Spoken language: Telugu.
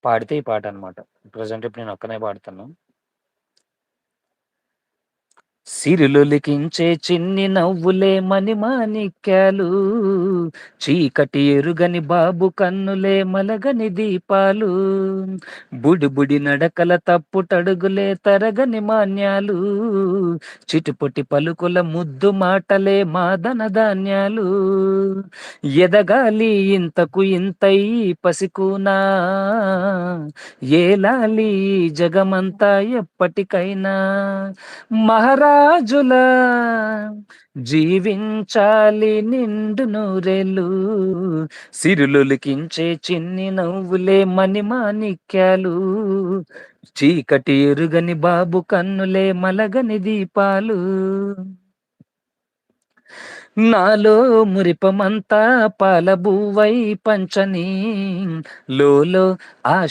పాడితే ఈ పాటనమాట. ప్రెజెంట్ ఇప్పుడు నేనొక్కనే పాడుతున్నా. సిరులొలికించే చిన్ని నవ్వులే మణిమాణిక్యాలు, చీకటి ఎరుగని బాబు కన్నులే మలగని దీపాలు, బుడిబుడి నడకల తప్పుటడుగులే తరగని మాన్యాలు, చిటిపొటి పలుకుల ముద్దు మాటలే మాదన ధాన్యాలు, ఎదగాలి ఇంతకు ఇంతై పసికూనా, ఏలాలి జగమంతా ఎప్పటికైనా, మహారాజులా జీవించాలి నిండు నూరేళ్ళు, సిరులొలికించే చిన్ని నవ్వులే మణిమాణిక్యాలు, చీకటి ఎరుగని బాబు కన్నులే మలగని దీపాలు, నాలో మురిపమంతా పాలబువ్వై పంచని, లోలో ఆశ